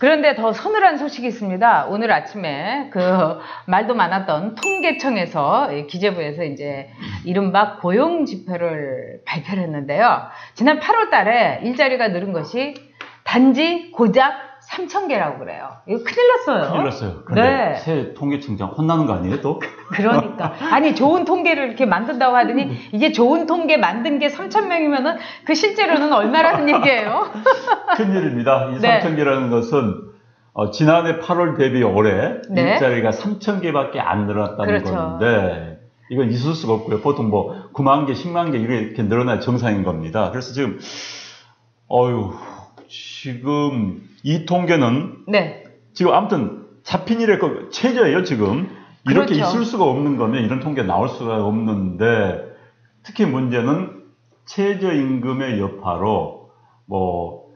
그런데 더 서늘한 소식이 있습니다. 오늘 아침에 그 말도 많았던 통계청에서 기재부에서 이제 이른바 고용 지표를 발표를 했는데요. 지난 8월 달에 일자리가 늘은 것이 단지 고작 3,000개라고 그래요. 이거 큰일 났어요. 큰일 났어요. 근데 네. 새 통계청장 혼나는 거 아니에요, 또? 그러니까. 아니, 좋은 통계를 이렇게 만든다고 하더니 이게 좋은 통계 만든 게 3,000명이면은 그 실제로는 얼마라는 얘기예요? 큰일입니다. 이 네. 3,000개라는 것은 지난해 8월 대비 올해 네. 일자리가 3,000개밖에 안 늘어났다는 그렇죠. 건데 이건 있을 수가 없고요. 보통 뭐 9만 개, 10만 개 이렇게 늘어나야 정상인 겁니다. 그래서 지금 지금 이 통계는 네. 지금 아무튼 잡힌 일의 최저예요, 지금. 이렇게 그렇죠. 있을 수가 없는 거면 이런 통계 나올 수가 없는데 특히 문제는 최저임금의 여파로 뭐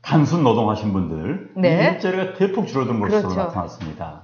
단순 노동하신 분들 네. 이 일자리가 대폭 줄어든 것으로 그렇죠. 나타났습니다.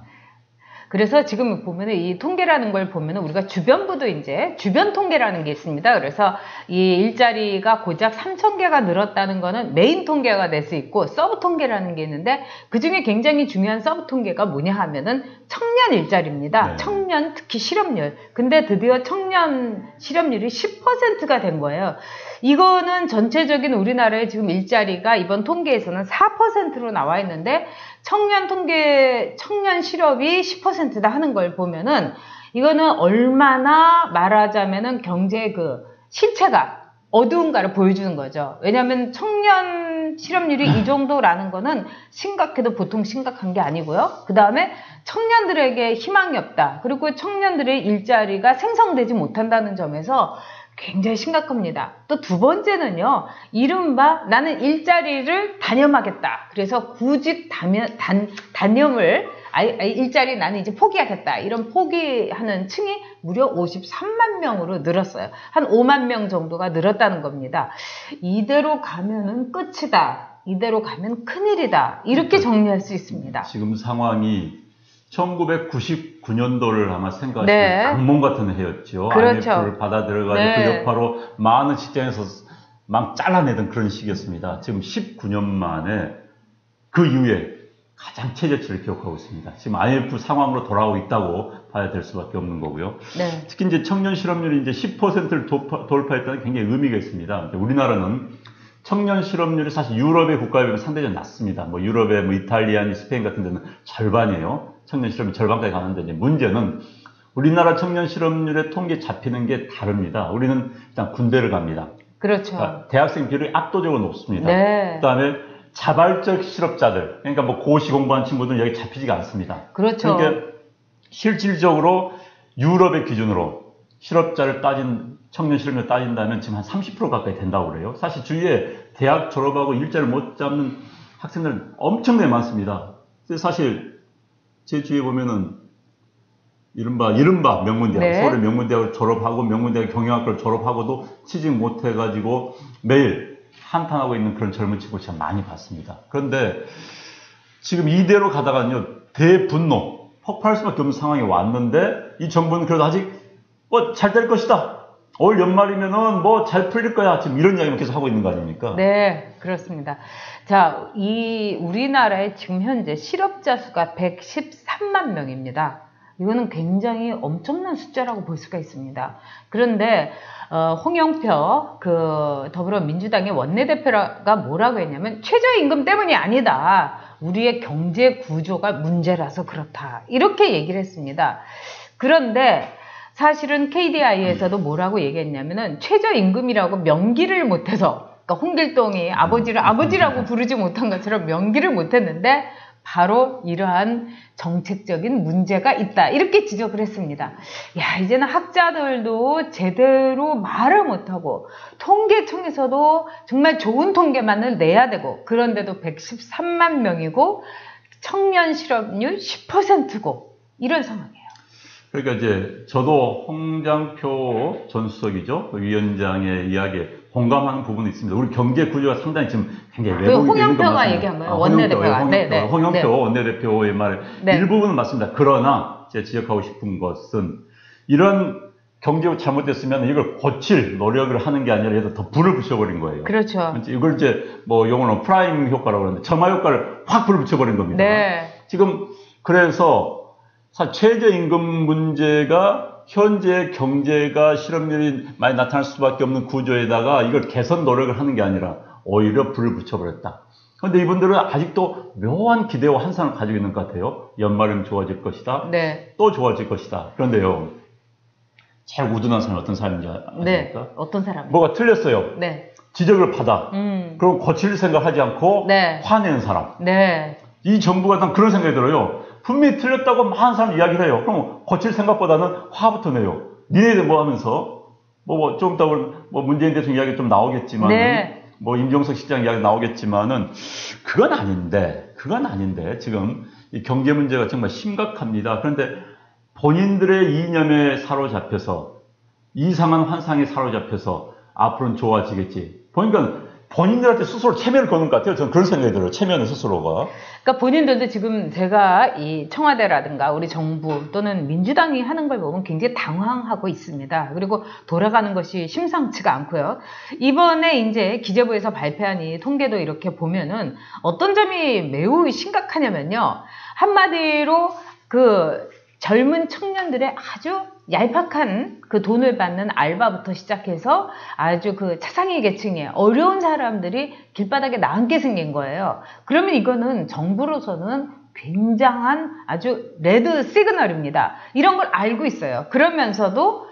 그래서 지금 보면은 이 통계라는 걸 보면은 우리가 주변부도 이제 주변 통계라는 게 있습니다. 그래서 이 일자리가 고작 3,000개가 늘었다는 거는 메인 통계가 될 수 있고 서브 통계라는 게 있는데 그 중에 굉장히 중요한 서브 통계가 뭐냐 하면은 청년 일자리입니다. 네. 청년 특히 실업률. 근데 드디어 청년 실업률이 10%가 된 거예요. 이거는 전체적인 우리나라의 지금 일자리가 이번 통계에서는 4%로 나와 있는데 청년 실업이 10%다 하는 걸 보면은 이거는 얼마나 말하자면은 경제의 그 실체가 어두운가를 보여주는 거죠. 왜냐하면 청년 실업률이 이 정도라는 거는 심각해도 보통 심각한 게 아니고요. 그 다음에 청년들에게 희망이 없다. 그리고 청년들의 일자리가 생성되지 못한다는 점에서 굉장히 심각합니다. 또 두 번째는요, 이른바 나는 일자리를 단념하겠다. 그래서 구직 단념을, 일자리 나는 이제 포기하겠다. 이런 포기하는 층이 무려 53만 명으로 늘었어요. 한 5만 명 정도가 늘었다는 겁니다. 이대로 가면은 끝이다. 이대로 가면 큰일이다. 이렇게 정리할 수 있습니다. 지금 상황이 1999년도를 아마 생각하시면 네. 악몽 같은 해였죠. 그렇죠. IMF를 받아 들어가지고 네. 그 여파로 많은 직장에서 막 잘라내던 그런 시기였습니다. 지금 19년 만에 그 이후에 가장 최저치를 기록하고 있습니다. 지금 IMF 상황으로 돌아오고 있다고 봐야 될 수밖에 없는 거고요. 네. 특히 이제 청년 실업률이 이제 10%를 돌파했다는 게 굉장히 의미가 있습니다. 우리나라는 청년 실업률이 사실 유럽의 국가에 비하면 상대적으로 낮습니다. 뭐 유럽의 뭐 이탈리아, 스페인 같은 데는 절반이에요. 청년 실업률 절반까지 가는데 이제 문제는 우리나라 청년 실업률의 통계 잡히는 게 다릅니다. 우리는 일단 군대를 갑니다. 그렇죠. 그러니까 대학생 비율이 압도적으로 높습니다. 네. 그다음에 자발적 실업자들, 그러니까 뭐 고시 공부한 친구들은 여기 잡히지가 않습니다. 그렇죠. 그러니까 실질적으로 유럽의 기준으로 실업자를 청년 실업률을 따진다면 지금 한 30% 가까이 된다고 그래요. 사실 주위에 대학 졸업하고 일자리를 못 잡는 학생들 엄청나게 많습니다. 사실 제 주위에 보면은 이른바 명문대학, 네. 서울의 명문대학을 졸업하고 명문대학 경영학과를 졸업하고도 취직 못 해가지고 매일 한탄하고 있는 그런 젊은 친구를 제가 많이 봤습니다. 그런데 지금 이대로 가다가는요, 대분노, 폭발할 수밖에 없는 상황이 왔는데 이 정부는 그래도 아직 잘 될 것이다. 올 연말이면은 뭐 잘 풀릴 거야. 지금 이런 이야기만 계속 하고 있는 거 아닙니까? 네, 그렇습니다. 자, 우리나라의 지금 현재 실업자 수가 113만 명입니다. 이거는 굉장히 엄청난 숫자라고 볼 수가 있습니다. 그런데 홍영표 더불어민주당의 원내대표가 뭐라고 했냐면 최저임금 때문이 아니다. 우리의 경제 구조가 문제라서 그렇다. 이렇게 얘기를 했습니다. 그런데 사실은 KDI에서도 뭐라고 얘기했냐면은 최저임금이라고 명기를 못해서, 그러니까 홍길동이 아버지를 아버지라고 부르지 못한 것처럼 명기를 못했는데 바로 이러한 정책적인 문제가 있다. 이렇게 지적을 했습니다. 야, 이제는 학자들도 제대로 말을 못하고 통계청에서도 정말 좋은 통계만을 내야 되고, 그런데도 113만 명이고 청년 실업률 10%고 이런 상황이에요. 그러니까 이제 저도 홍장표 전 수석이죠. 위원장의 이야기에 공감하는 부분이 있습니다. 우리 경제 구조가 상당히 지금 굉장히 왜곡이 되는 건 맞습니다. 얘기한 거예요. 원내대표가. 홍영표 원내대표의 말에 네. 일부분은 맞습니다. 그러나 제가 지적하고 싶은 것은 이런 경제가 잘못됐으면 이걸 고칠 노력을 하는 게 아니라 얘도 더 불을 붙여버린 거예요. 그렇죠. 이걸 이제 뭐 용어는 프라임 효과라고 하는데 점화 효과를 확 불을 붙여버린 겁니다. 네. 지금 그래서 사실 최저임금 문제가 현재 경제가 실업률이 많이 나타날 수밖에 없는 구조에다가 이걸 개선 노력을 하는 게 아니라 오히려 불을 붙여버렸다. 그런데 이분들은 아직도 묘한 기대와 환상을 가지고 있는 것 같아요. 연말이면 좋아질 것이다. 네. 또 좋아질 것이다. 그런데요. 제일 우둔한 사람은 어떤 사람인지 아십니까? 네. 어떤 사람? 뭐가 틀렸어요. 네. 지적을 받아. 그럼 고칠 생각하지 않고 네. 화내는 사람. 네. 이 정부가 난 그런 생각이 들어요. 분명히 틀렸다고 많은 사람 이야기를 해요. 그럼 고칠 생각보다는 화부터 내요. 니네들 뭐 하면서 좀 이따 문재인 대통령 이야기 좀 나오겠지만 네. 임종석 시장 이야기 나오겠지만은 그건 아닌데 지금 이 경제 문제가 정말 심각합니다. 그런데 본인들의 이념에 사로잡혀서 이상한 환상에 사로잡혀서 앞으로는 좋아지겠지. 보니까 본인들한테 스스로 체면을 거는 것 같아요. 저는 그런 생각이 들어요. 체면을 스스로가. 그러니까 본인들도 지금 제가 이 청와대라든가 우리 정부 또는 민주당이 하는 걸 보면 굉장히 당황하고 있습니다. 그리고 돌아가는 것이 심상치가 않고요. 이번에 이제 기재부에서 발표한 이 통계도 이렇게 보면은 어떤 점이 매우 심각하냐면요. 한마디로 그 젊은 청년들의 아주 얄팍한 그 돈을 받는 알바부터 시작해서 아주 그 차상위 계층의 어려운 사람들이 길바닥에 나앉게 생긴 거예요. 그러면 이거는 정부로서는 굉장한 아주 레드 시그널입니다. 이런 걸 알고 있어요. 그러면서도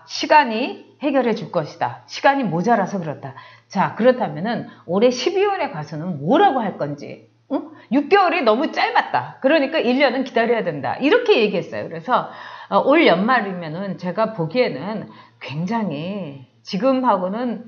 시간이 해결해 줄 것이다. 시간이 모자라서 그렇다. 자, 그렇다면은 올해 12월에 가서는 뭐라고 할 건지. 6개월이 너무 짧았다. 그러니까 1년은 기다려야 된다. 이렇게 얘기했어요. 그래서 올 연말이면은 제가 보기에는 굉장히 지금하고는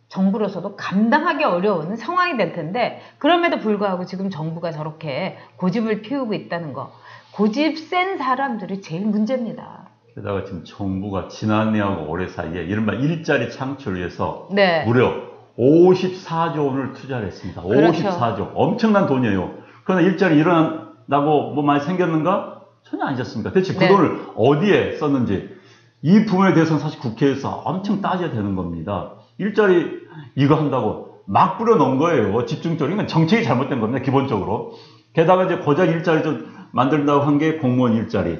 정부로서도 감당하기 어려운 상황이 될 텐데 그럼에도 불구하고 지금 정부가 저렇게 고집을 피우고 있다는 거. 고집 센 사람들이 제일 문제입니다. 게다가 지금 정부가 지난해하고 올해 사이에 이른바 일자리 창출을 위해서 네. 무려 54조 원을 투자를 했습니다. 그렇죠. 54조. 엄청난 돈이에요. 그러나 일자리 일어난다고 뭐 많이 생겼는가? 전혀 아니었습니다. 대체 그 네. 돈을 어디에 썼는지 이 부분에 대해서는 사실 국회에서 엄청 따져야 되는 겁니다. 일자리 이거 한다고 막 뿌려놓은 거예요. 집중적인 정책이 잘못된 겁니다. 기본적으로. 게다가 이제 고작 일자리 좀 만든다고 한 게 공무원 일자리.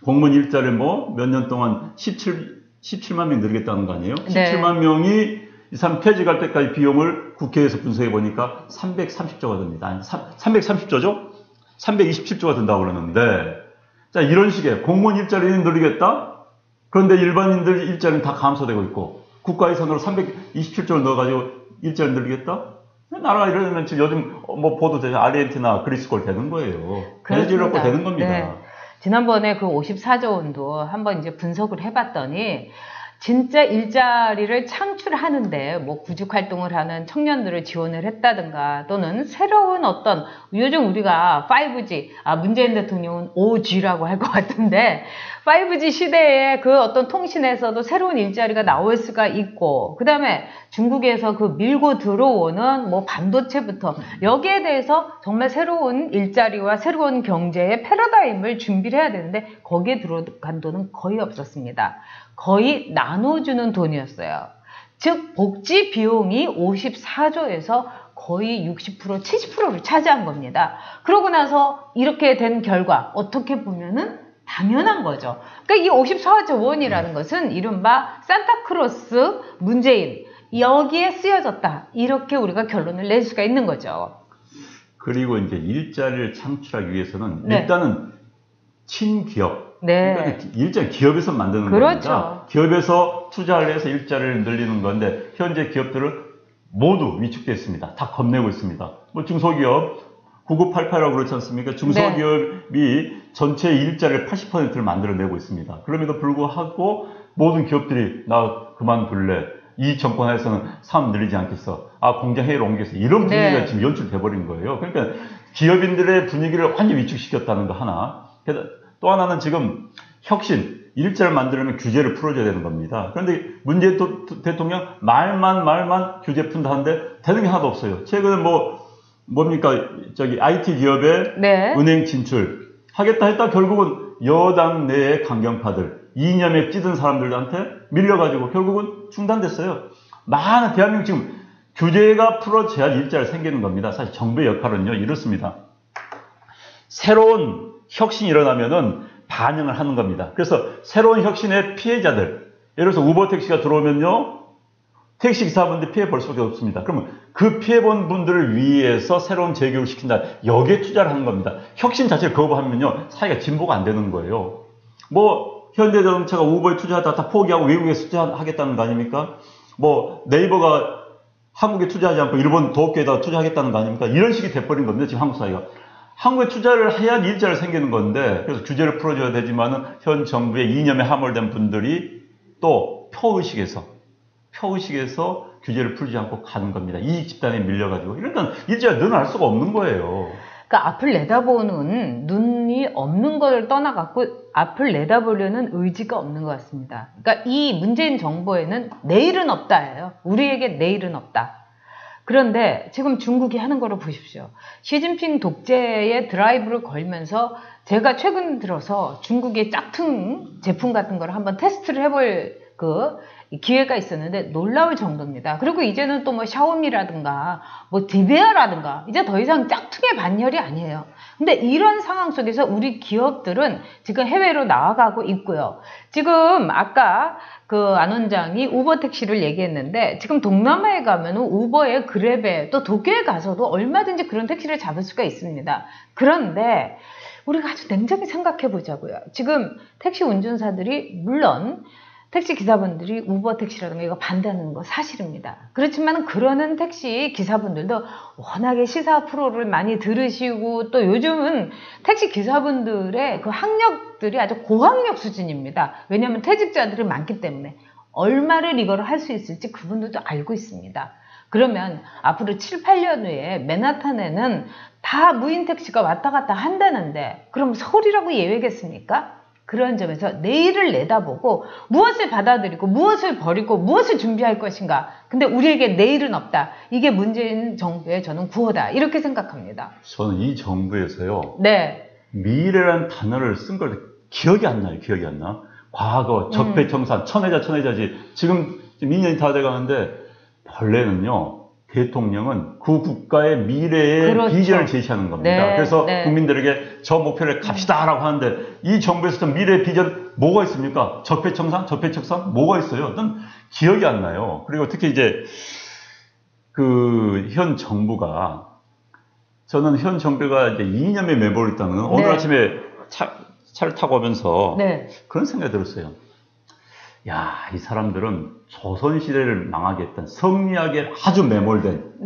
공무원 일자리 몇 년 동안 17만 명 늘리겠다는 거 아니에요? 네. 17만 명이 이 사람 퇴직할 때까지 비용을 국회에서 분석해 보니까 330조가 듭니다. 아니, 330조죠? 327조가 든다고 그러는데, 자, 이런 식의 공무원 일자리는 늘리겠다? 그런데 일반인들 일자리는 다 감소되고 있고, 국가 예산으로 327조를 넣어가지고 일자리를 늘리겠다? 나라가 이러면 지금 요즘 보도되죠. 아르헨티나, 그리스꼴 되는 거예요. 베네수엘라꼴 되는 겁니다. 네. 지난번에 그 54조 원도 한번 이제 분석을 해봤더니, 진짜 일자리를 창출하는데 구직 활동을 하는 청년들을 지원을 했다든가 또는 새로운 어떤 요즘 우리가 5G, 문재인 대통령은 5G라고 할 것 같은데 5G 시대에 그 어떤 통신에서도 새로운 일자리가 나올 수가 있고 그 다음에 중국에서 그 밀고 들어오는 반도체부터 여기에 대해서 정말 새로운 일자리와 새로운 경제의 패러다임을 준비를 해야 되는데 거기에 들어간 돈은 거의 없었습니다. 거의 나눠주는 돈이었어요. 즉 복지 비용이 54조에서 거의 60%, 70%를 차지한 겁니다. 그러고 나서 이렇게 된 결과 어떻게 보면은 당연한 거죠. 그러니까 이 54조 원이라는 것은 이른바 산타크로스 문재인 여기에 쓰여졌다. 이렇게 우리가 결론을 낼 수가 있는 거죠. 그리고 이제 일자리를 창출하기 위해서는 네. 일단은 친기업. 네. 그러니까 일자리 기업에서 만드는 그렇죠. 겁니다. 기업에서 투자를 해서 일자리를 늘리는 건데 현재 기업들은 모두 위축되어 있습니다. 다 겁내고 있습니다. 중소기업 9988이라고 그렇지 않습니까? 중소기업이 네. 전체 일자리를 80%를 만들어내고 있습니다. 그럼에도 불구하고 모든 기업들이 나 그만둘래. 이 정권 하에서는 사업 늘리지 않겠어. 공장 해외로 옮기겠어. 이런 분위기가 네. 지금 연출돼 버린 거예요. 그러니까 기업인들의 분위기를 완전히 위축시켰다는 거 하나. 또 하나는 지금 혁신, 일자리를 만들려면 규제를 풀어줘야 되는 겁니다. 그런데 문재인 대통령 말만 규제 푼다 하는데 되는 게 하나도 없어요. 최근에 IT 기업에 네. 은행 진출 하겠다 했다 결국은 여당 내의 강경파들 이념에 찌든 사람들한테 밀려가지고 결국은 중단됐어요. 많은 대한민국 지금 규제가 풀어져야 일자리가 생기는 겁니다. 사실 정부의 역할은요, 이렇습니다. 새로운 혁신이 일어나면은 반영을 하는 겁니다. 그래서 새로운 혁신의 피해자들, 예를 들어서 우버 택시가 들어오면요, 택시 기사분들이 피해 볼 수밖에 없습니다. 그러면 그 피해 본 분들을 위해서 새로운 재교육을 시킨다. 여기에 투자를 하는 겁니다. 혁신 자체를 거부하면요, 사회가 진보가 안 되는 거예요. 뭐 현대자동차가 우버에 투자하다 다 포기하고 외국에 투자하겠다는 거 아닙니까? 뭐 네이버가 한국에 투자하지 않고 일본 도쿄에다가 투자하겠다는 거 아닙니까? 이런 식이 돼버린 겁니다. 지금 한국 사회가. 한국에 투자를 해야 일자리가 생기는 건데, 그래서 규제를 풀어줘야 되지만은 현 정부의 이념에 함몰된 분들이 또 표의식에서 규제를 풀지 않고 가는 겁니다. 이익 집단에 밀려가지고. 이러니까 일자리가 늘어날 수가 없는 거예요. 그러니까 앞을 내다보는 눈이 없는 걸 떠나갖고 앞을 내다보려는 의지가 없는 것 같습니다. 그러니까 이 문재인 정부에는 내일은 없다예요. 우리에게 내일은 없다. 그런데 지금 중국이 하는 거를 보십시오. 시진핑 독재의 드라이브를 걸면서 제가 최근 들어서 중국의 짝퉁 제품 같은 걸 한번 테스트를 해볼 기회가 있었는데 놀라울 정도입니다. 그리고 이제는 또 뭐 샤오미라든가 뭐 디베아라든가 이제 더 이상 짝퉁의 반열이 아니에요. 근데 이런 상황 속에서 우리 기업들은 지금 해외로 나아가고 있고요. 지금 아까 안 원장이 우버 택시를 얘기했는데 지금 동남아에 가면 우버에 그랩에 또 도쿄에 가서도 얼마든지 그런 택시를 잡을 수가 있습니다. 그런데 우리가 아주 냉정히 생각해 보자고요. 지금 택시 운전사들이 물론 택시 기사분들이 우버 택시라든가 이거 반대하는 거 사실입니다. 그렇지만 그러는 택시 기사분들도 워낙에 시사 프로를 많이 들으시고 또 요즘은 택시 기사분들의 그 학력들이 아주 고학력 수준입니다. 왜냐하면 퇴직자들이 많기 때문에 얼마를 이거를 할 수 있을지 그분들도 알고 있습니다. 그러면 앞으로 7, 8년 후에 맨하탄에는 다 무인 택시가 왔다 갔다 한다는데 그럼 서울이라고 예외겠습니까? 그런 점에서 내일을 내다보고 무엇을 받아들이고 무엇을 버리고 무엇을 준비할 것인가. 근데 우리에게 내일은 없다. 이게 문재인 정부의 저는 구호다. 이렇게 생각합니다. 저는 이 정부에서요. 네. 미래라는 단어를 쓴 걸 기억이 안 나요. 기억이 안 나. 과거, 적폐청산, 천혜자지. 지금 2년이 다 돼가는데 본래는요. 대통령은 그 국가의 미래의 그렇죠. 비전을 제시하는 겁니다. 네, 그래서 네. 국민들에게 저 목표를 갑시다라고 하는데 이 정부에서 미래의 비전 뭐가 있습니까? 적폐청산? 뭐가 있어요? 난 기억이 안 나요. 그리고 특히 이제 현 정부가 저는 현 정부가 이제 이념에 매몰 있다는 건 오늘 아침에 차를 타고 오면서 그런 생각이 들었어요. 야, 이 사람들은 조선시대를 망하게 했던 성리학에 아주 매몰된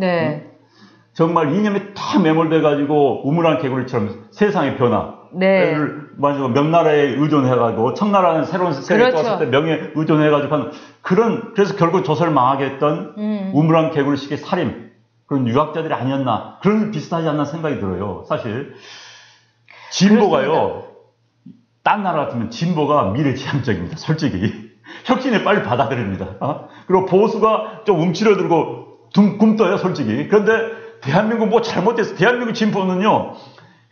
정말 이념에 다 매몰돼가지고 우물안 개구리처럼 세상의 변화를 명나라에 의존해가지고 청나라는 새로운 세계에 떴을 때 명예에 의존해가지고 하는 그래서 결국 조선을 망하게 했던 우물안 개구리식의 살인 그런 유학자들이 아니었나 그런 비슷하지 않나 생각이 들어요. 사실 진보가요. 그렇습니다. 딴 나라 같으면 진보가 미래지향적입니다. 솔직히. 혁신을 빨리 받아들입니다. 그리고 보수가 좀 움츠러들고 굼떠요, 솔직히. 그런데 대한민국 뭐 잘못됐어. 대한민국 진보는요,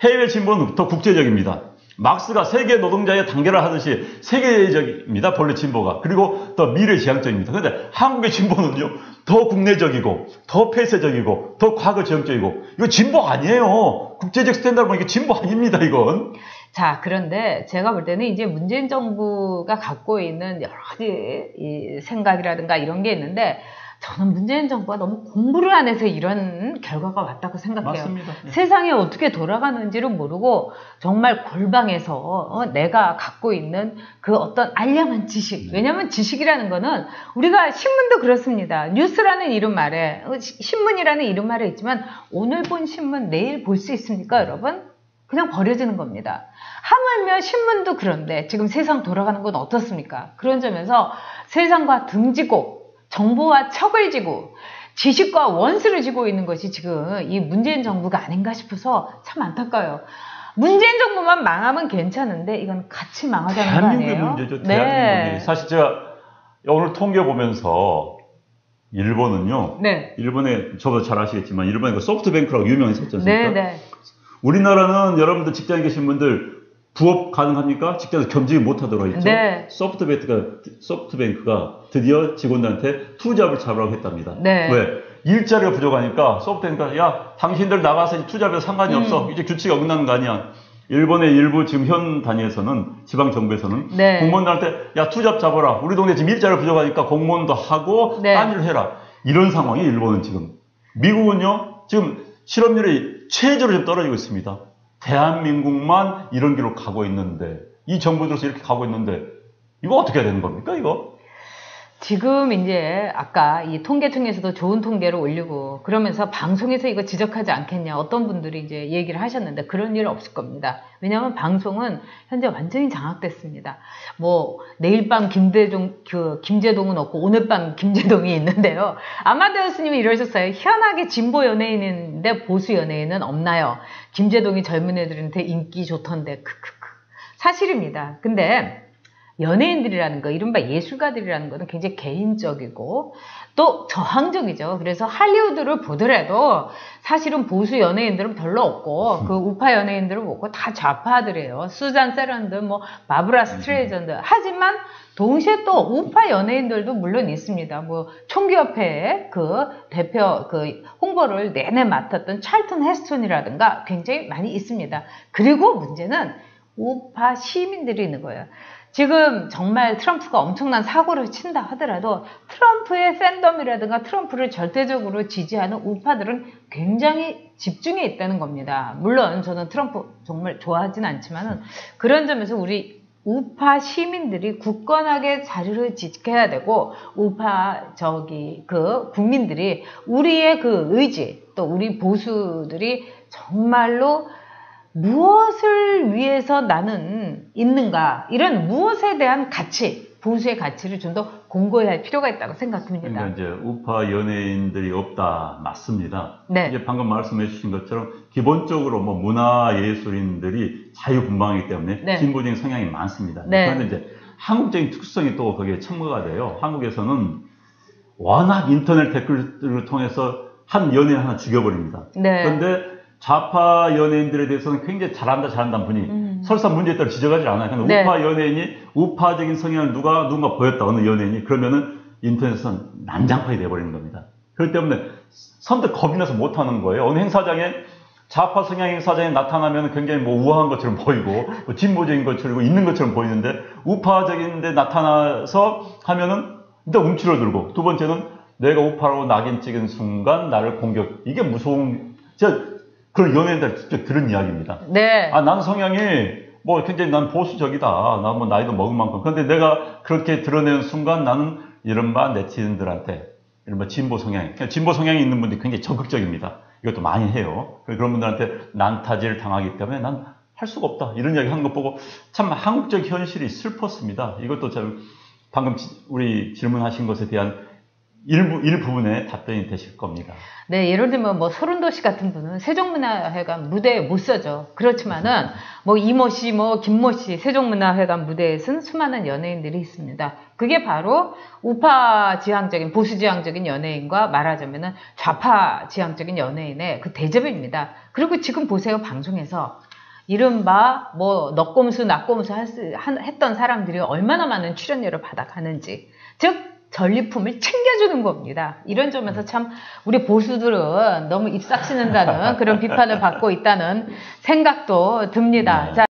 해외 진보는 더 국제적입니다. 막스가 세계 노동자의 단결을 하듯이 세계적입니다, 본래 진보가. 그리고 더 미래지향적입니다. 그런데 한국의 진보는요, 더 국내적이고, 더 폐쇄적이고, 더 과거지향적이고, 이거 진보 아니에요. 국제적 스탠다드 보니까 진보 아닙니다, 이건. 자, 그런데 제가 볼 때는 이제 문재인 정부가 갖고 있는 여러 가지 이 생각이라든가 이런 게 있는데 저는 문재인 정부가 너무 공부를 안 해서 이런 결과가 왔다고 생각해요. 맞습니다. 세상이 어떻게 돌아가는지를 모르고 정말 골방에서 내가 갖고 있는 그 어떤 알량한 지식. 왜냐하면 지식이라는 거는 우리가 신문도 그렇습니다. 뉴스라는 이름 아래, 신문이라는 이름 아래 있지만 오늘 본 신문 내일 볼 수 있습니까, 여러분? 그냥 버려지는 겁니다. 하물며 신문도 그런데 지금 세상 돌아가는 건 어떻습니까? 그런 점에서 세상과 등지고 정보와 척을 지고 지식과 원수를 지고 있는 것이 지금 이 문재인 정부가 아닌가 싶어서 참 안타까워요. 문재인 정부만 망하면 괜찮은데 이건 같이 망하자는 거 아니에요? 대한민국의 문제죠. 대한민국이. 사실 제가 오늘 통계 보면서 일본은요. 일본에 저도 잘 아시겠지만 일본에 소프트뱅크라고 유명했었지 않습니까? 우리나라는 여러분들 직장에 계신 분들 부업 가능합니까? 직장에서 겸직을 못하도록 했죠. 네. 소프트뱅크가 드디어 직원들한테 투잡을 잡으라고 했답니다. 네. 왜? 일자리가 부족하니까 소프트뱅크가 야 당신들 나가서 투잡해도 상관이 없어. 이제 규칙이 어긋나는 거 아니야. 일본의 일부 지금 현 단위에서는 지방 정부에서는 네. 공무원들한테 야 투잡 잡아라. 우리 동네 지금 일자리가 부족하니까 공무원도 하고 네. 딴 일을 해라. 이런 상황이 일본은 지금. 미국은요 지금 실업률이 최저로 좀 떨어지고 있습니다. 대한민국만 이런 길로 가고 있는데 이 정부들에서 이렇게 가고 있는데 이거 어떻게 해야 되는 겁니까 이거? 지금 이제 아까 이 통계청에서도 좋은 통계를 올리고 그러면서 방송에서 이거 지적하지 않겠냐 어떤 분들이 이제 얘기를 하셨는데 그런 일 없을 겁니다. 왜냐하면 방송은 현재 완전히 장악됐습니다. 뭐 내일 밤 김제동은 없고 오늘 밤 김제동이 있는데요. 아마도 스님이 이러셨어요. 희한하게 진보 연예인인데 보수 연예인은 없나요? 김제동이 젊은 애들한테 인기 좋던데 크크크. 사실입니다. 근데 연예인들이라는 거, 이른바 예술가들이라는 거는 굉장히 개인적이고 또 저항적이죠. 그래서 할리우드를 보더라도 사실은 보수 연예인들은 별로 없고 그 우파 연예인들은 없고 다 좌파들이에요. 수잔 세런드, 뭐 바브라 스트레이전드. 하지만 동시에 또 우파 연예인들도 물론 있습니다. 뭐 총기협회의 그 대표 그 홍보를 내내 맡았던 찰튼 헤스톤이라든가 굉장히 많이 있습니다. 그리고 문제는 우파 시민들이 있는 거예요. 지금 정말 트럼프가 엄청난 사고를 친다 하더라도 트럼프의 팬덤이라든가 트럼프를 절대적으로 지지하는 우파들은 굉장히 집중해 있다는 겁니다. 물론 저는 트럼프 정말 좋아하진 않지만은 그런 점에서 우리 우파 시민들이 굳건하게 자리를 지켜야 되고 우파 국민들이 우리의 그 의지 또 우리 보수들이 정말로 무엇을 위해서 나는 있는가 이런 무엇에 대한 가치 보수의 가치를 좀 더 공고히 할 필요가 있다고 생각합니다. 그러니까 이제 우파 연예인들이 없다 맞습니다. 네. 이제 방금 말씀해 주신 것처럼 기본적으로 뭐 문화 예술인들이 자유분방하기 때문에 네. 진보적인 성향이 많습니다. 네. 그런데 이제 한국적인 특성이 또 거기에 첨가가 돼요. 한국에서는 워낙 인터넷 댓글을 통해서 한 연예인 하나 죽여버립니다. 네. 그런데 좌파 연예인들에 대해서는 굉장히 잘한다는 분이 설사 문제에 따라 지적하지 않아요. 근데 네. 우파 연예인이 우파적인 성향을 누가 보였다 어느 연예인이 그러면은 인터넷은 난장판이 돼버리는 겁니다. 그렇기 때문에 선뜻 겁이 나서 못하는 거예요. 어느 행사장에 좌파 성향 행사장에 나타나면 굉장히 뭐 우아한 것처럼 보이고 뭐 진보적인 것처럼 있는 것처럼 보이는데 우파적인데 나타나서 하면은 일단 움츠러들고 두 번째는 내가 우파라고 낙인 찍은 순간 나를 공격. 이게 무서운 그런 연예인들 직접 들은 이야기입니다. 네. 아, 난 성향이 뭐 굉장히 난 보수적이다. 나 뭐 나이도 먹은 만큼. 그런데 내가 그렇게 드러내는 순간 나는 이른바 네티즌들한테 이른바 진보 성향. 진보 성향이 있는 분들이 굉장히 적극적입니다. 이것도 많이 해요. 그런 분들한테 난타질 당하기 때문에 난 할 수가 없다. 이런 이야기 하는 것 보고 참 한국적 현실이 슬펐습니다. 이것도 참 방금 우리 질문하신 것에 대한 일부분의 답변이 되실 겁니다. 네, 예를 들면 뭐 소른도시 같은 분은 세종문화회관 무대에 못 서죠. 그렇지만은 뭐 이모 씨, 뭐 김모 씨 세종문화회관 무대에 쓴 수많은 연예인들이 있습니다. 그게 바로 우파 지향적인 보수 지향적인 연예인과 말하자면은 좌파 지향적인 연예인의 그 대접입니다. 그리고 지금 보세요 방송에서 이른바 뭐 넛꼼수 낙꼼수 했던 사람들이 얼마나 많은 출연료를 받아가는지 즉 전리품을 챙겨주는 겁니다. 이런 점에서 참 우리 보수들은 너무 입싹시는다는 그런 비판을 받고 있다는 생각도 듭니다. 네. 자,